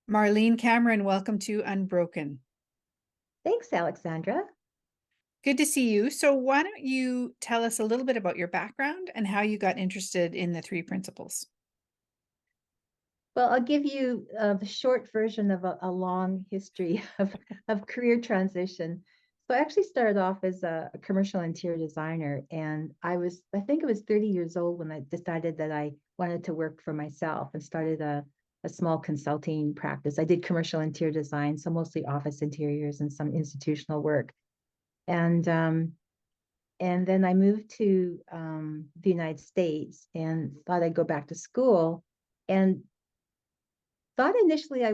Marlene Cameron, welcome to Unbroken. Thanks, Alexandra. Good to see you. So, why don't you tell us a little bit about your background and how you got interested in the three principles? Well, I'll give you the short version of a long history of career transition. So I actually started off as a commercial interior designer, and I think it was 30 years old when I decided that I wanted to work for myself and started a small consulting practice. I did commercial interior design, so mostly office interiors and some institutional work. And and then I moved to the United States and thought I'd go back to school, and thought initially I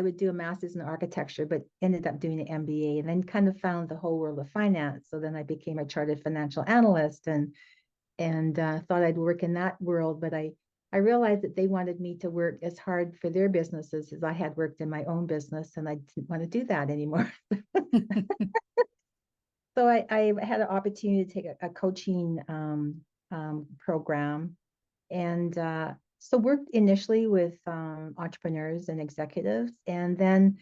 would do a master's in architecture, but ended up doing an MBA, and then kind of found the whole world of finance. So then I became a chartered financial analyst, and thought I'd work in that world. But I realized that they wanted me to work as hard for their businesses as I had worked in my own business, and I didn't want to do that anymore. So I had an opportunity to take a coaching program, and so worked initially with entrepreneurs and executives, and then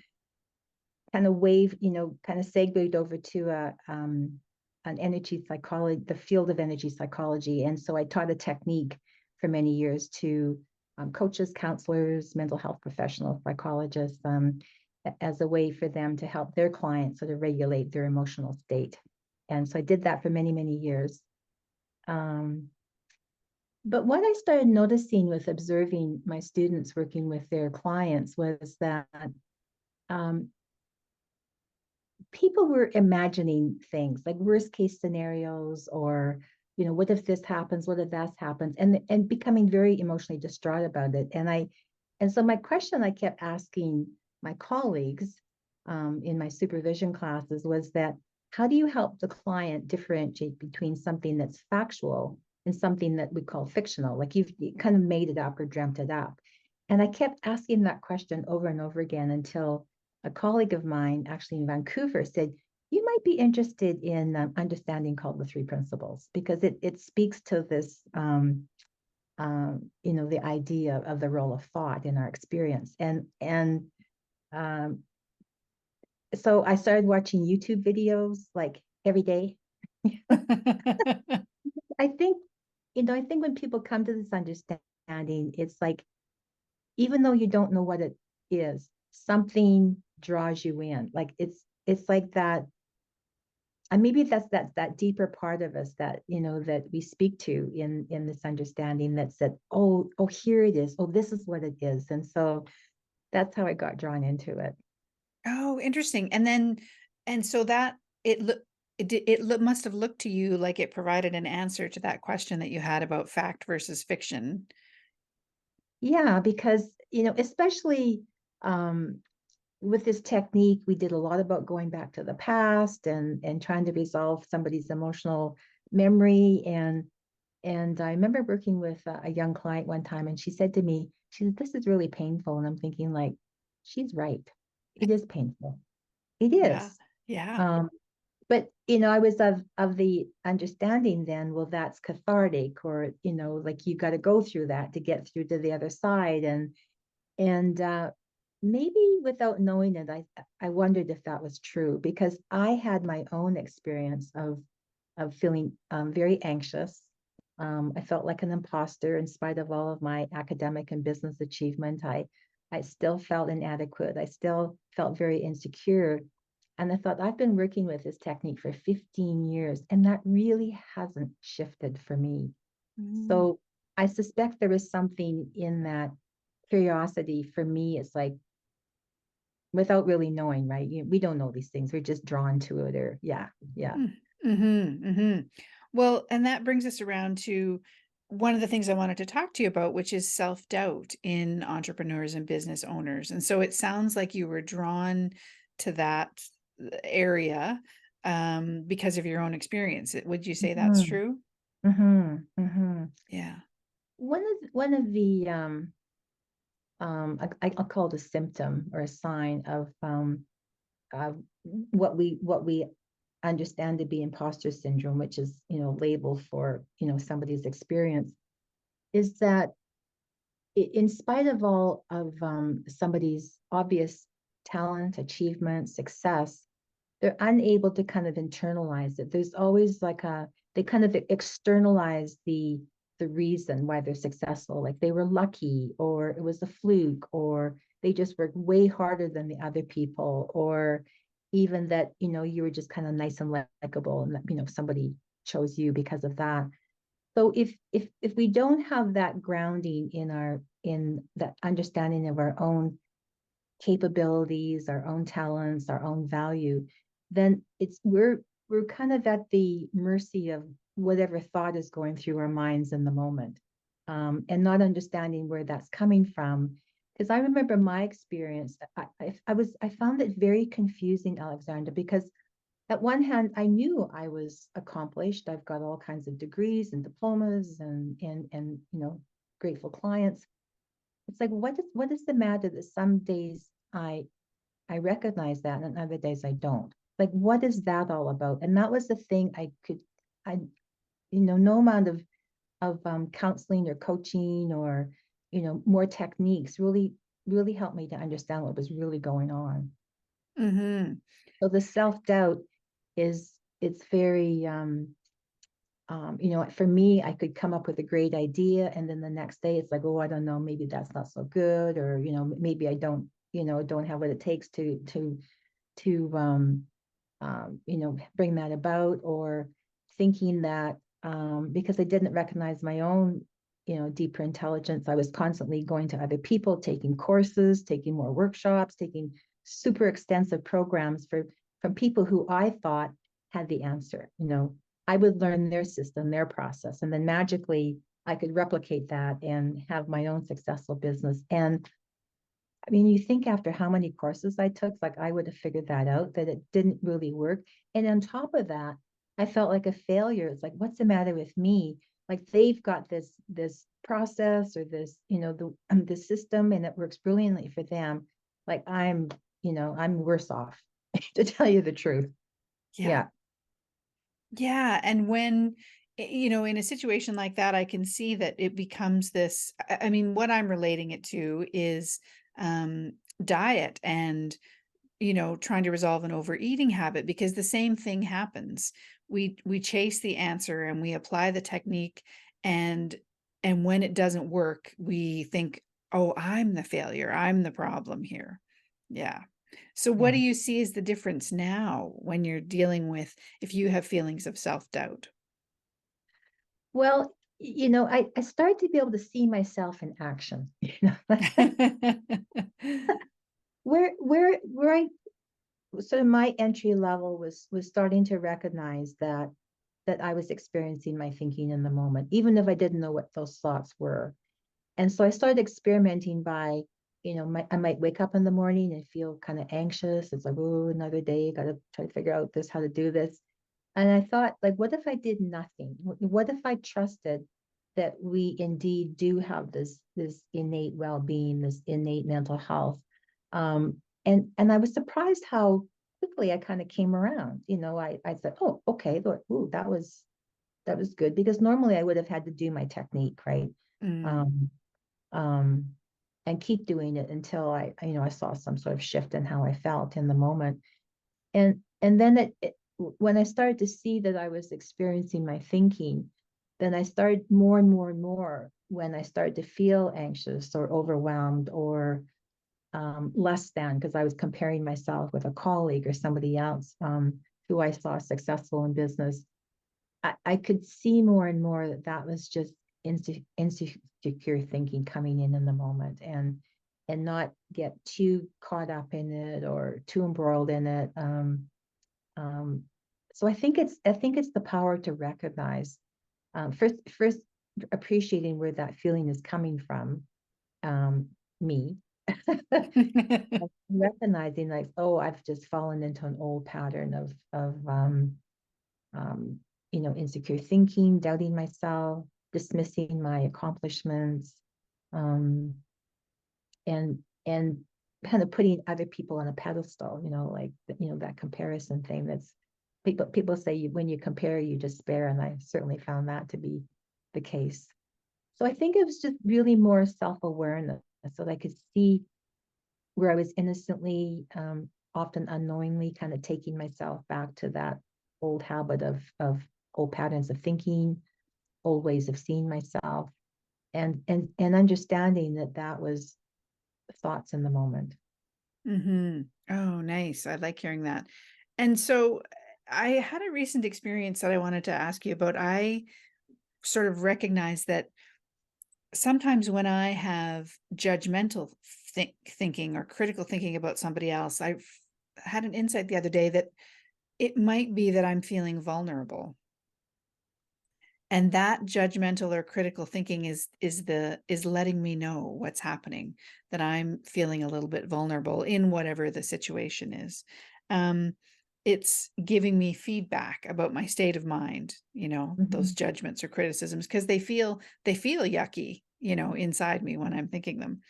kind of segued over to an energy psychology, the field of energy psychology. And so I taught a technique for many years to coaches, counselors, mental health professionals, psychologists, as a way for them to help their clients sort of regulate their emotional state. And so I did that for many, many years. But what I started noticing with observing my students working with their clients was that um, people were imagining things like worst case scenarios, or what if this happens, what if that happens, and becoming very emotionally distraught about it. And so my question I kept asking my colleagues in my supervision classes was that, how do you help the client differentiate between something that's factual and something that we call fictional, like you kind of made it up or dreamt it up? And I kept asking that question over and over again until a colleague of mine, actually in Vancouver, said, you might be interested in understanding called the three principles, because it speaks to this, the idea of the role of thought in our experience. And um, so I started watching YouTube videos like every day. I think, I think when people come to this understanding, it's like, even though you don't know what it is, something draws you in. Like it's like that. And maybe that's that deeper part of us that, that we speak to in this understanding, that's that, oh, here it is. Oh, this is what it is. And so that's how I got drawn into it. Oh, interesting. And so that it look must have looked to you like it provided an answer to that question that you had about fact versus fiction. Yeah, because, especially with this technique, we did a lot about going back to the past and trying to resolve somebody's emotional memory. And I remember working with a young client one time, and she said to me, she said, "This is really painful." And I'm thinking, like, she's right. It is painful. It Yeah. is. Yeah. Um, but I was of the understanding then, well, that's cathartic, or like you got to go through that to get through to the other side. And maybe without knowing it, I wondered if that was true, because I had my own experience of feeling very anxious. I felt like an imposter in spite of all of my academic and business achievement. I still felt inadequate. I still felt very insecure. And I thought, I've been working with this technique for 15 years, and that really hasn't shifted for me. Mm. So I suspect there is something in that curiosity. For me, it's like, without really knowing, right? We don't know these things. We're just drawn to it, or yeah, yeah. Mm-hmm, mm-hmm. Well, and that brings us around to one of the things I wanted to talk to you about, which is self-doubt in entrepreneurs and business owners. And so it sounds like you were drawn to that area because of your own experience. Would you say that's Mm-hmm, true? mm-hmm, mm-hmm. Yeah. One of the I'll call it a symptom or a sign of what we understand to be imposter syndrome, which is labeled for somebody's experience, is that in spite of all of somebody's obvious talent, achievement, success, they're unable to kind of internalize it. There's always like they kind of externalize the reason why they're successful. Like they were lucky, or it was a fluke, or they just worked way harder than the other people, or even that, you were just kind of nice and likable, and that, somebody chose you because of that. So if we don't have that grounding in that understanding of our own capabilities, our own talents, our own value, then we're kind of at the mercy of whatever thought is going through our minds in the moment, and not understanding where that's coming from. Because I remember my experience, I found it very confusing, Alexander, because at one hand, I knew I was accomplished. I've got all kinds of degrees and diplomas and grateful clients. It's like, what is the matter that some days I recognize that and other days I don't? Like, what is that all about? And that was the thing no amount of counseling or coaching or more techniques really helped me to understand what was really going on. Mm-hmm. So the self-doubt it's very for me, I could come up with a great idea, and then the next day it's like, oh, I don't know, maybe that's not so good, or maybe I don't have what it takes to bring that about, or thinking that because I didn't recognize my own deeper intelligence, I was constantly going to other people, taking courses, taking more workshops, taking super extensive programs from people who I thought had the answer. I would learn their system, their process, and then magically I could replicate that and have my own successful business. And I mean, you think after how many courses I took, like I would have figured that out, that it didn't really work. And on top of that, I felt like a failure. It's like, what's the matter with me? Like they've got this process or the system, and it works brilliantly for them. Like I'm worse off, to tell you the truth. Yeah. Yeah. Yeah. And when, in a situation like that, I can see that it becomes this. I mean, what I'm relating it to is um, diet and, trying to resolve an overeating habit, because the same thing happens. We chase the answer and we apply the technique, and when it doesn't work, we think, oh, I'm the failure. I'm the problem here. Yeah. So what Yeah. do you see as the difference now when you're dealing with, if you have feelings of self-doubt? Well, I started to be able to see myself in action. Where I sort of my entry level was starting to recognize that I was experiencing my thinking in the moment, even if I didn't know what those thoughts were. And so I started experimenting by, I might wake up in the morning and feel kind of anxious. It's like, oh, another day, got to try to figure out how to do this. And I thought, like, what if I did nothing? What if I trusted that we indeed do have this innate well-being, this innate mental health? And I was surprised how quickly I kind of came around. I said, oh, okay, ooh, that was good, because normally I would have had to do my technique, right? Mm. Um, um, and keep doing it until I saw some sort of shift in how I felt in the moment. And then when I started to see that I was experiencing my thinking, then I started more and more and more when I started to feel anxious or overwhelmed or less than, because I was comparing myself with a colleague or somebody else who I saw successful in business. I could see more and more that was just insecure thinking coming in the moment, and not get too caught up in it or too embroiled in it. Um, so I think it's the power to recognize, first appreciating where that feeling is coming from, me, recognizing like, oh, I've just fallen into an old pattern of um, insecure thinking, doubting myself, dismissing my accomplishments, um, and kind of putting other people on a pedestal, like that comparison thing. That's people say when you compare, you despair, and I certainly found that to be the case. So I think it was just really more self-awareness so that I could see where I was innocently, often unknowingly kind of taking myself back to that old habit of old patterns of thinking, old ways of seeing myself, and understanding that that was thoughts in the moment. Mm-hmm. Oh, nice. I like hearing that. And so I had a recent experience that I wanted to ask you about. I sort of recognize that sometimes when I have judgmental thinking or critical thinking about somebody else, I've had an insight the other day that it might be that I'm feeling vulnerable. And that judgmental or critical thinking is letting me know what's happening, that I'm feeling a little bit vulnerable in whatever the situation is. Um, it's giving me feedback about my state of mind, those Mhm. judgments or criticisms, because they feel yucky, inside me when I'm thinking them.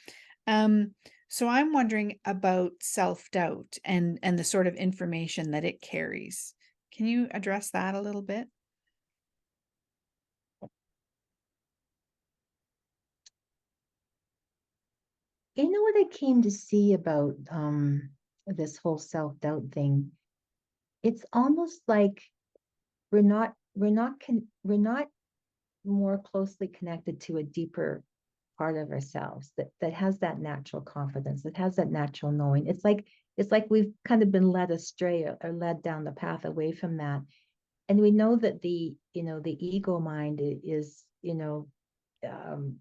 Um, so I'm wondering about self-doubt and the sort of information that it carries. Can you address that a little bit? You know what I came to see about this whole self-doubt thing? It's almost like we're not more closely connected to a deeper part of ourselves that has that natural confidence, that has that natural knowing. It's like we've kind of been led astray or led down the path away from that. And we know that the ego mind is, um,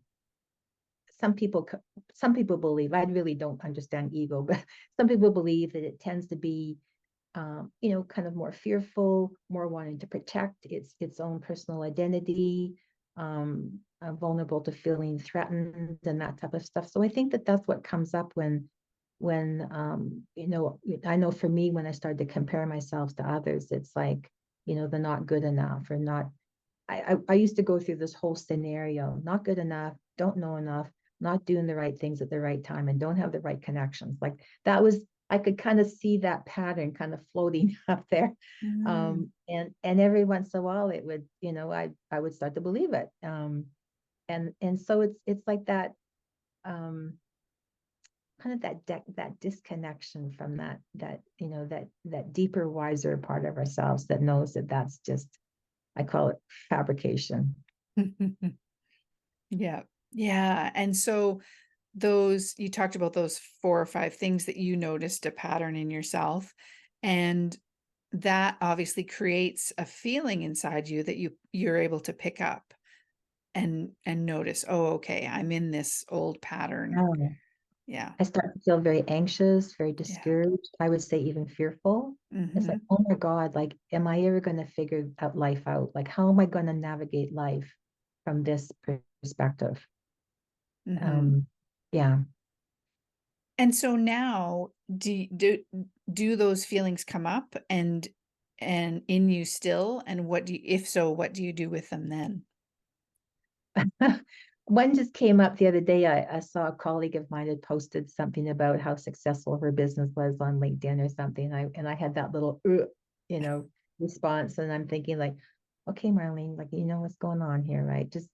some people some people believe, I really don't understand ego, but some people believe that it tends to be, kind of more fearful, more wanting to protect its own personal identity, vulnerable to feeling threatened and that type of stuff. So I think that that's what comes up when I know for me, when I started to compare myself to others, it's like, they're not good enough or not. I used to go through this whole scenario: not good enough, don't know enough, not doing the right things at the right time, and don't have the right connections. Like that was, I could kind of see that pattern kind of floating up there. Mm. And every once in a while it would, I would start to believe it. And so it's like that, um, kind of that disconnection from that deeper, wiser part of ourselves that knows that that's just, I call it fabrication. Yeah. Yeah. And so those, you talked about those 4 or 5 things that you noticed a pattern in yourself. And that obviously creates a feeling inside you that you're able to pick up and notice, oh, okay, I'm in this old pattern. Oh. Yeah. I start to feel very anxious, very Yeah. discouraged. I would say even fearful. It's like, Hmm. oh my God, like, am I ever going to figure out life out? Like, how am I going to navigate life from this perspective? Hmm. Um, yeah. And so now do those feelings come up and in you still? And what do you, if so, what do you do with them then? One just came up the other day. I saw a colleague of mine had posted something about how successful her business was on LinkedIn or something. And I had that little, you know, response. And I'm thinking like, okay, Marlene, like, you know what's going on here, right? Just,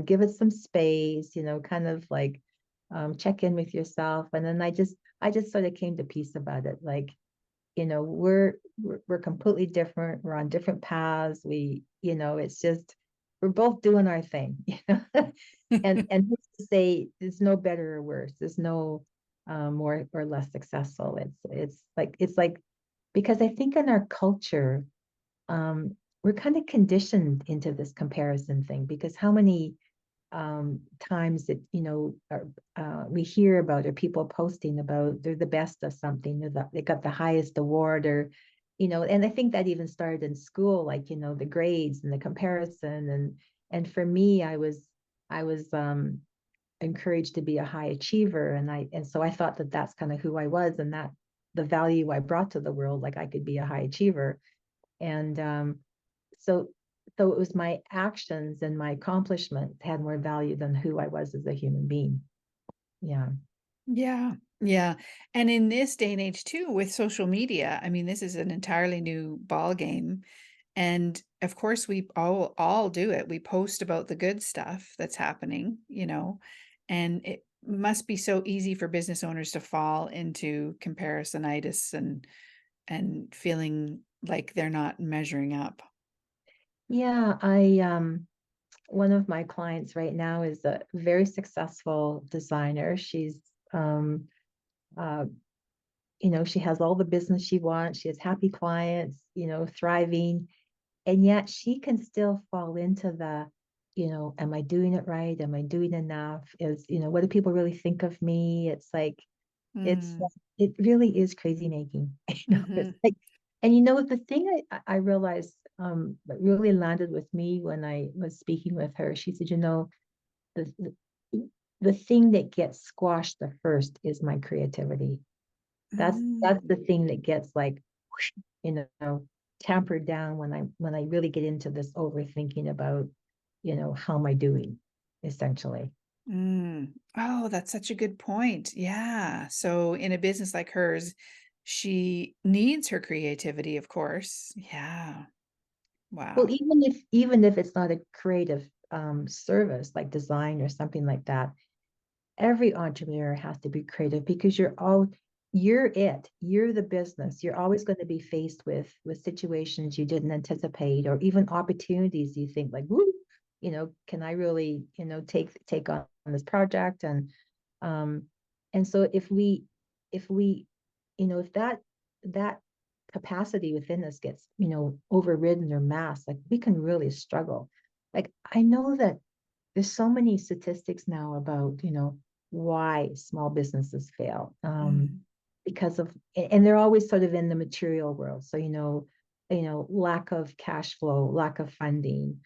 give it some space, kind of like, check in with yourself. And then I just sort of came to peace about it. Like, we're completely different. We're on different paths. It's just, we're both doing our thing, and who's to say there's no better or worse, there's no, more or less successful. It's like because I think in our culture, we're kind of conditioned into this comparison thing, because how many, times that, we hear about, or people posting about, they're the best of something, they got the highest award, or, and I think that even started in school, like, the grades and the comparison. And for me, I was encouraged to be a high achiever, and so I thought that that's kind of who I was, and that the value I brought to the world, like I could be a high achiever. And so so it was my actions and my accomplishments had more value than who I was as a human being. Yeah. Yeah. Yeah. And in this day and age too, with social media, I mean, this is an entirely new ball game. And of course, we all do it. We post about the good stuff that's happening, and it must be so easy for business owners to fall into comparisonitis and feeling like they're not measuring up. Yeah, I one of my clients right now is a very successful designer. She's um uh she has all the business she wants. She has happy clients, thriving, and yet she can still fall into the, am I doing it right? Am I doing enough? What do people really think of me? It's like it's Mm, it really is crazy making. It's mhm, like, and the thing I realized that really landed with me when I was speaking with her. She said, the the thing that gets squashed the first is my creativity. That's mm, the thing that gets like, whoosh, you know, tampered down when I really get into this overthinking about, how am I doing, essentially. mm. Oh, that's such a good point. Yeah. So in a business like hers, she needs her creativity, of course. Yeah. Well, Wow. even if it's not a creative service like design or something like that, every entrepreneur has to be creative because you're the business. You're always going to be faced with situations you didn't anticipate or even opportunities you think like, woo, can I really, take on this project? Um and so if we if that capacity within us gets, overridden or masked, like we can really struggle. Like I know that there's so many statistics now about, why small businesses fail. Mm, Because of, and they're always sort of in the material world. So, lack of cash flow, lack of funding,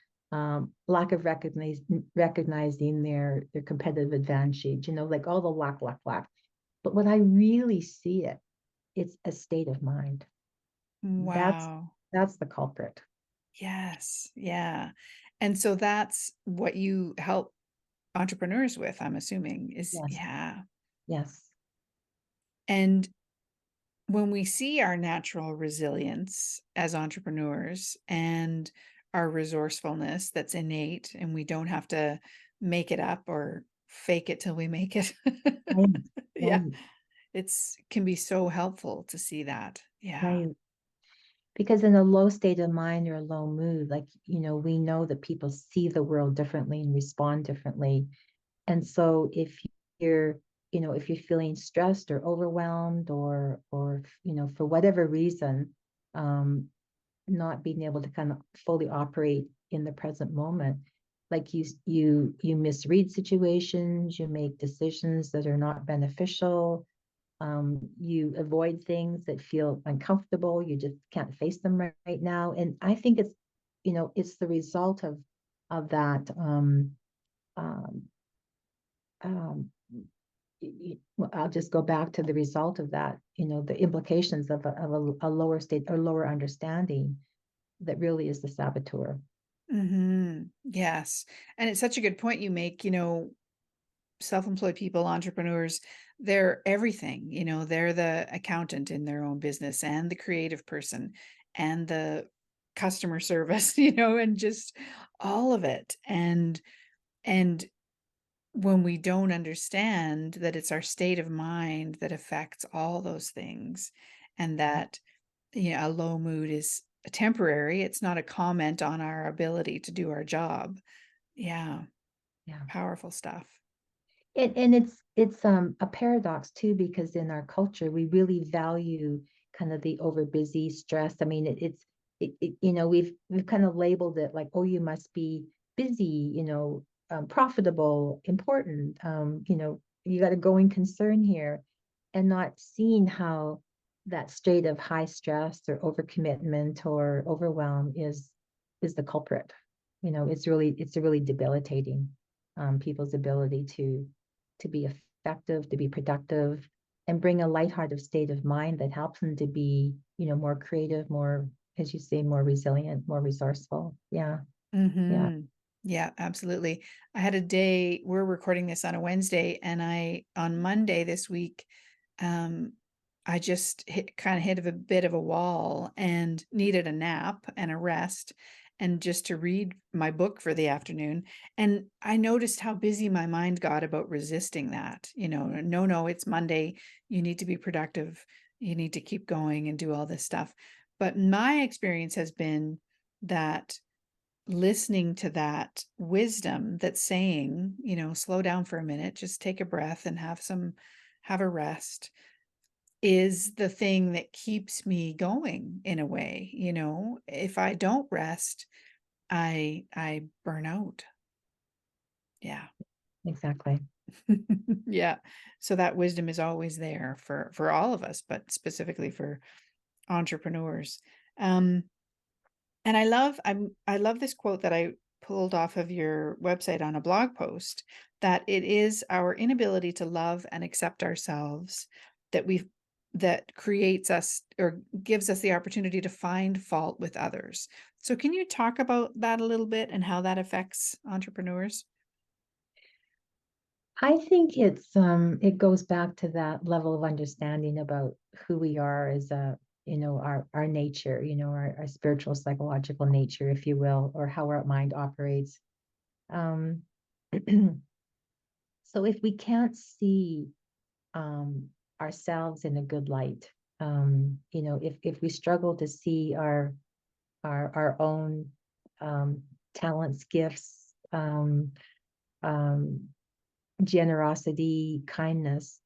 lack of recognizing their competitive advantage, like all the lack. But what I really see it's a state of mind. That's wow. that's the culprit. Yes. Yeah. And so that's what you help entrepreneurs with, I'm assuming, is Yes, yeah. yes. And when we see our natural resilience as entrepreneurs and our resourcefulness that's innate, and we don't have to make it up or fake it till we make it. Right, Yeah, right, it's can be so helpful to see that. Yeah. right. Because in a low state of mind or a low mood, like, we know that people see the world differently and respond differently. And so if you're feeling stressed or overwhelmed or for whatever reason, um, not being able to kind of fully operate in the present moment, like you misread situations, you make decisions that are not beneficial, you avoid things that feel uncomfortable, you just can't face them right now. And I think it's the result of that. Um, um, well, I'll just go back to the result of that, the implications of a lower state or lower understanding that really is the saboteur. Yes. And it's such a good point you make, self-employed people, entrepreneurs, they're everything, they're the accountant in their own business and the creative person and the customer service, and just all of it. And when we don't understand that it's our state of mind that affects all those things and that, a low mood is temporary, it's not a comment on our ability to do our job. Yeah, Yeah. powerful stuff. And it's a paradox too, because in our culture we really value kind of the over busy stress. I mean, we've kind of labeled it like, oh, you must be busy, profitable, important, you got a going concern here, and not seeing how that state of high stress or overcommitment or overwhelm is the culprit. It's really debilitating, people's ability to be effective, to be productive, and bring a lighthearted state of mind that helps them to be, more creative, more, as you say, more resilient, more resourceful. Yeah, yeah. Yeah, absolutely. I had a day, we're recording this on a Wednesday, and on Monday this week, um, I just kind of hit a bit of a wall and needed a nap and a rest and just to read my book for the afternoon. And I noticed how busy my mind got about resisting that. No, no, it's Monday. You need to be productive. You need to keep going and do all this stuff. But my experience has been that listening to that wisdom that's saying, slow down for a minute, just take a breath and have a rest is the thing that keeps me going in a way. If I don't rest, I burn out. Yeah. Exactly. Yeah. So that wisdom is always there for all of us, but specifically for entrepreneurs. Um and I love this quote that I pulled off of your website on a blog post, that it is our inability to love and accept ourselves that we that creates us or gives us the opportunity to find fault with others. So can you talk about that a little bit and how that affects entrepreneurs? I think it goes back to that level of understanding about who we are as our nature, our spiritual psychological nature, if you will, or how our mind operates. Um, so if we can't see um ourselves in a good light, if we struggle to see our own talents, gifts, um generosity, kindness,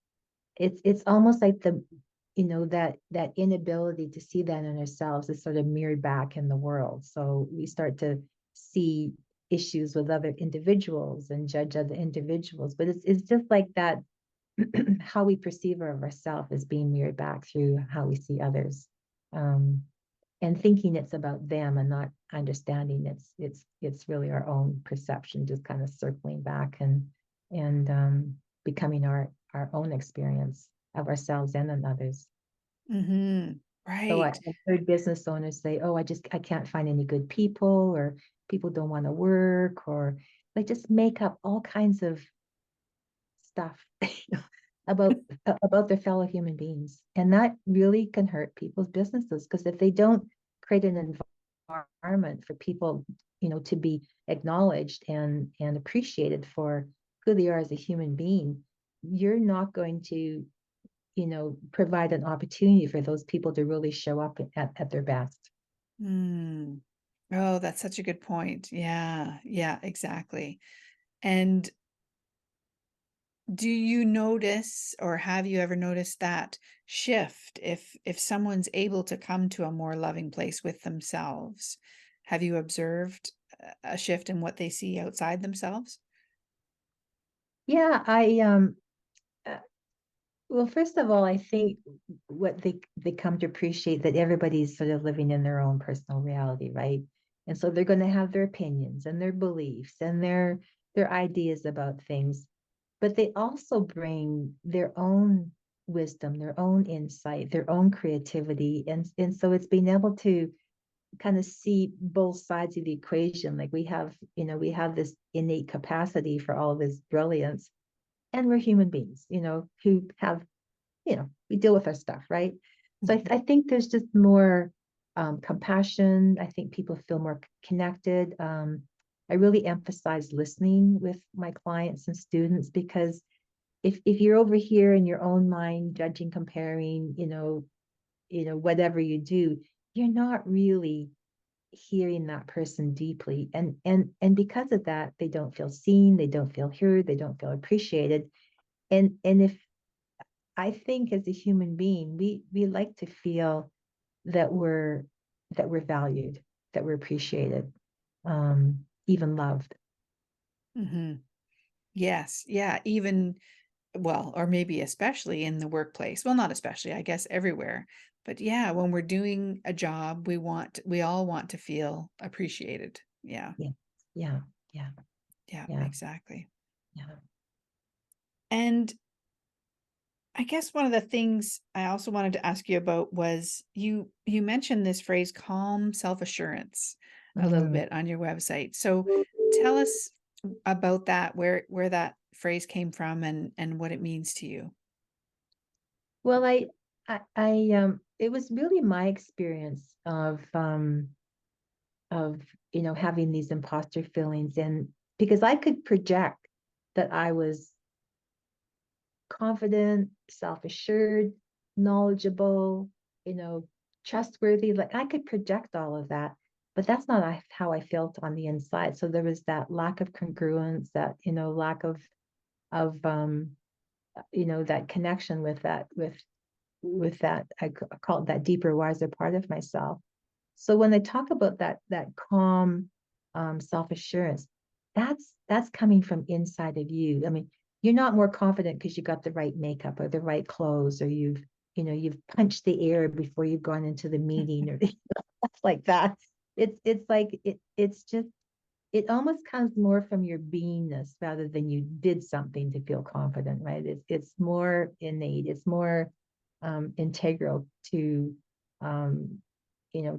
it's almost like that inability to see that in ourselves is sort of mirrored back in the world. So we start to see issues with other individuals and judge other individuals, but it's just like that. How we perceive of ourselves is being mirrored back through how we see others, um, and thinking it's about them and not understanding it's really our own perception, just kind of circling back and becoming our own experience of ourselves and in others. Mm-hmm. So Right. I've heard business owners say, "Oh, I can't find any good people, or people don't want to work, or they just make up all kinds of stuff about about their fellow human beings." And that really can hurt people's businesses, because if they don't create an environment for people, to be acknowledged and appreciated for who they are as a human being, you're not going to, provide an opportunity for those people to really show up at their best. Mm. Oh, that's such a good point. Yeah. Yeah, exactly. And do you notice, or have you ever noticed that shift if someone's able to come to a more loving place with themselves? Have you observed a shift in what they see outside themselves? Yeah, uh, well, first of all, I think what they come to appreciate, that everybody's sort of living in their own personal reality, right? And so they're going to have their opinions and their beliefs and their ideas about things, but they also bring their own wisdom, their own insight, their own creativity, and so it's being able to kind of see both sides of the equation. Like we have this innate capacity for all this brilliance, and we're human beings, who have, we deal with our stuff, right? So I think there's just more compassion. I think people feel more connected. I really emphasize listening with my clients and students, because if you're over here in your own mind, judging, comparing, whatever you do, you're not really hearing that person deeply. And because of that, they don't feel seen, they don't feel heard, they don't feel appreciated. And if I think as a human being, we like to feel that we're valued, that we're appreciated, even loved. Mm-hmm. Yes. Yeah. Even, well, or maybe especially in the workplace. Well, not especially, I guess everywhere. But yeah, when we're doing a job, we all want to feel appreciated. Yeah. Yeah, yeah, yeah, Yeah, yeah, exactly. yeah. And I guess one of the things I also wanted to ask you about was you mentioned this phrase calm self-assurance a little Mm. bit on your website. So tell us about that, where that phrase came from and what it means to you. Well, it was really my experience of, having these imposter feelings, and because I could project that I was confident, self-assured, knowledgeable, you know, trustworthy. Like I could project all of that, but that's not how I felt on the inside. So there was that lack of congruence, that, lack of that connection with that, I call it that deeper, wiser part of myself. So when I talk about that calm, self-assurance, that's coming from inside of you. I mean, you're not more confident because you got the right makeup or the right clothes, or you've punched the air before you've gone into the meeting, or stuff like that. It's like it's just, it almost comes more from your beingness rather than you did something to feel confident, right? It's more innate. It's more integral to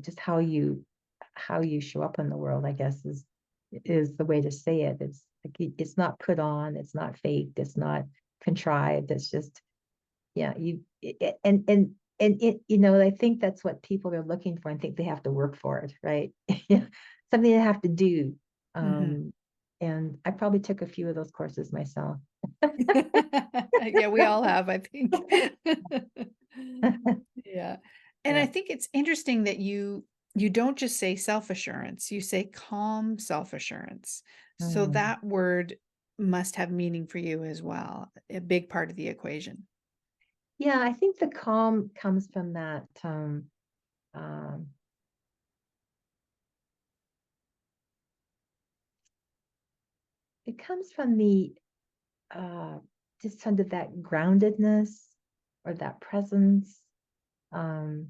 just how you show up in the world, I guess is the way to say it. It's like it's not put on, it's not faked, it's not contrived. It's just, yeah, and I think that's what people are looking for, and think they have to work for it, right? Something they have to do. Hmm. Um, and I probably took a few of those courses myself. Yeah, we all have, I think. Yeah. And I Yeah. think it's interesting that you don't just say self-assurance, you say calm self-assurance. So Mm. that word must have meaning for you as well, a big part of the equation. Yeah, I think the calm comes from that. Um, it comes from the uh, just under that groundedness, or that presence, um,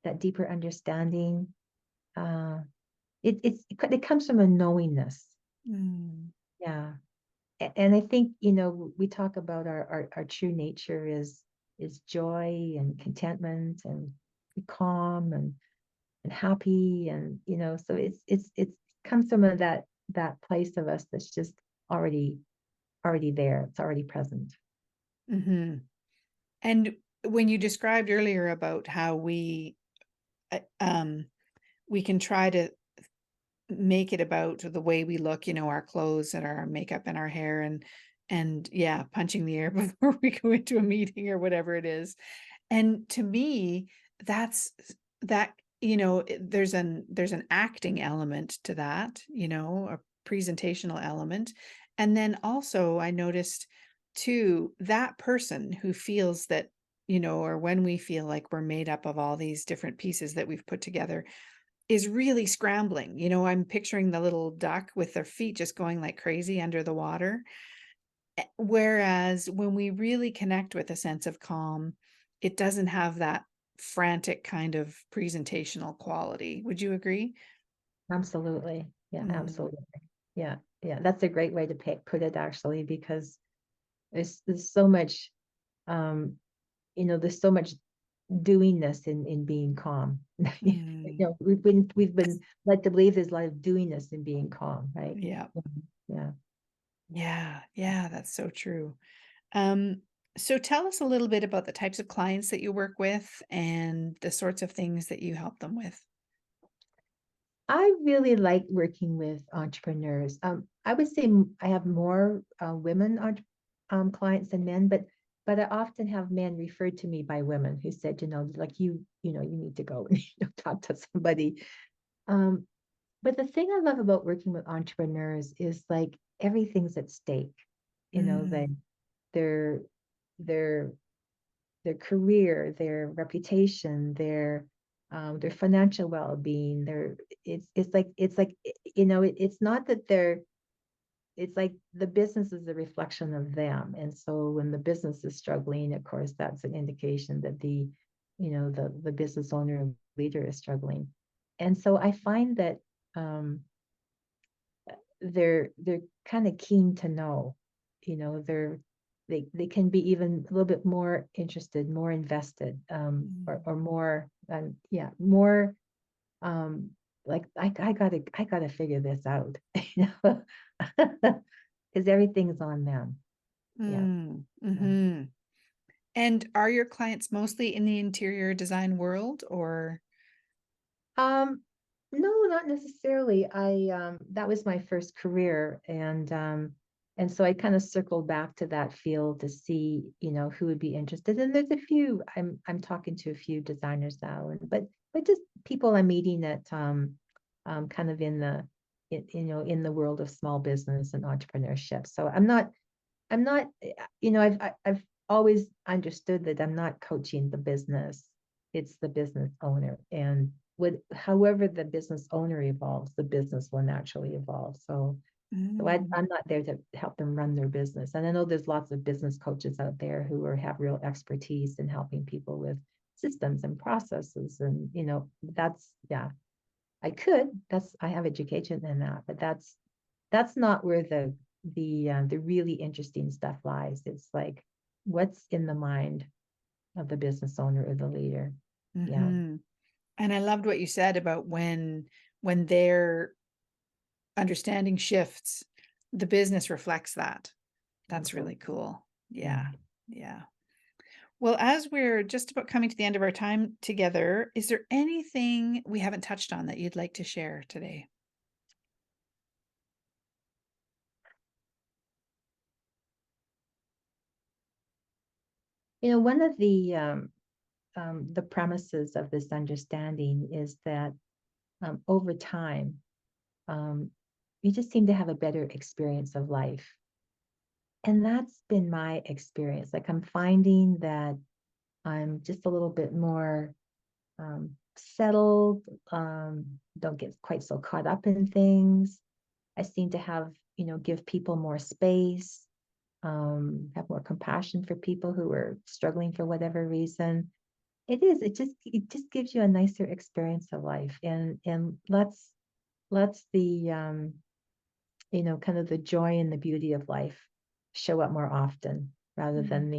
that deeper understanding. Uh, it comes from a knowingness. Mm, Yeah. And I think, we talk about our true nature is joy and contentment and calm and happy, and so it's comes from that place of us that's just already already there. It's already present. mhm. And when you described earlier about how uh, um, we can try to make it about the way we look, our clothes and our makeup and our hair and yeah, punching the air before we go into a meeting or whatever it is. And to me, that's that, there's an acting element to that, a presentational element. And then also I noticed too, that person who feels that, or when we feel like we're made up of all these different pieces that we've put together, is really scrambling. I'm picturing the little duck with their feet just going like crazy under the water. Whereas when we really connect with a sense of calm, it doesn't have that frantic kind of presentational quality. Would you agree? Absolutely. Yeah, Mm, absolutely. Yeah. Yeah. That's a great way to put it, actually, because there's so much, um, there's so much doingness in being calm. mm, We've been led to believe there's a lot of doingness in being calm, right? yeah. Yeah. Yeah. Yeah. That's so true. Um, so tell us a little bit about the types of clients that you work with and the sorts of things that you help them with. I really like working with entrepreneurs. I would say I have more women clients than men, but I often have men referred to me by women who said, like you need to go and talk to somebody. Um, but the thing I love about working with entrepreneurs is like everything's at stake. That Mm, their their their career, their reputation, their financial well-being, it's like it's not that it's like the business is a reflection of them. And so when the business is struggling, of course, that's an indication that the business owner and leader is struggling. And so I find that um, they're kind of keen to know, they can be even a little bit more interested, more invested, mm, or more, yeah, more, um, like I gotta figure this out, because everything's on them. Yeah. mm, Yeah. mhm. And are your clients mostly in the interior design world or? Um, no, not necessarily. That was my first career, and so I kind of circled back to that field to see, who would be interested. And there's a few. I'm talking to a few designers now, but just people I'm meeting that kind of in the world of small business and entrepreneurship. So I'm not, I've always understood that I'm not coaching the business. It's the business owner. And however the business owner evolves, the business will naturally evolve. Mm, I'm not there to help them run their business. And I know there's lots of business coaches out there who have real expertise in helping people with systems and processes. And, yeah, I have education in that, but that's not where the really interesting stuff lies. It's like what's in the mind of the business owner or the leader. Yeah, mhm. And I loved what you said about when their understanding shifts, the business reflects that. That's really absolutely. cool. Yeah. Yeah. Yeah. Well, as we're just about coming to the end of our time together, is there anything we haven't touched on that you'd like to share today? One of the premises of this understanding is that over time, um, you just seem to have a better experience of life. And that's been my experience. Like I'm finding that I'm just a little bit more settled, don't get quite so caught up in things. I seem to give people more space, have more compassion for people who are struggling for whatever reason. It just gives you a nicer experience of life and lets the kind of the joy and the beauty of life show up more often rather Mm. than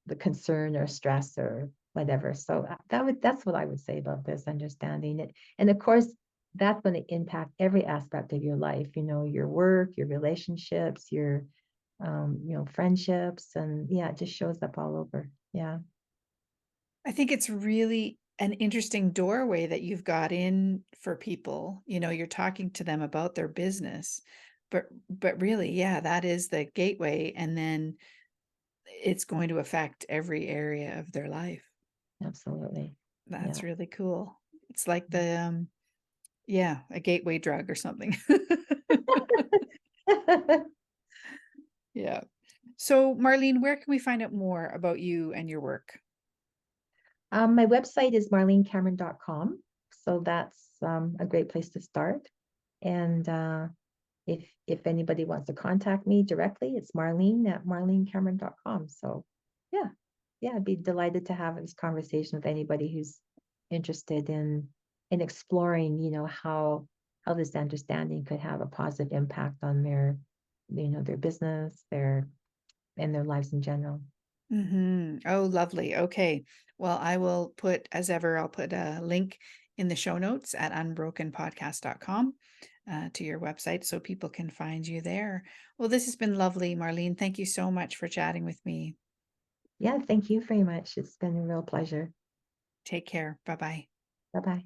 the concern or stress or whatever. So that's what I would say about this understanding it. And of course, that's going to impact every aspect of your life, your work, your relationships, your friendships, and yeah, it just shows up all over. Yeah, I think it's really an interesting doorway that you've got in for people. You're talking to them about their business, but really, yeah, that is the gateway, and then it's going to affect every area of their life. absolutely. That's Yeah. really cool. It's like the yeah, a gateway drug or something. Yeah. So, Marlene, where can we find out more about you and your work? My website is marlenecameron.com. So that's a great place to start. And if anybody wants to contact me directly, it's Marlene at marlenecameron.com. So yeah, yeah, I'd be delighted to have this conversation with anybody who's interested in exploring, how this understanding could have a positive impact on their business, and their lives in general. Oh, lovely. Okay. Well, I will put, as ever, I'll put a link in the show notes at unbrokenpodcast.com to your website so people can find you there. Well, this has been lovely, Marlene. Thank you so much for chatting with me. Yeah, thank you very much. It's been a real pleasure. Take care. Bye bye. Bye bye.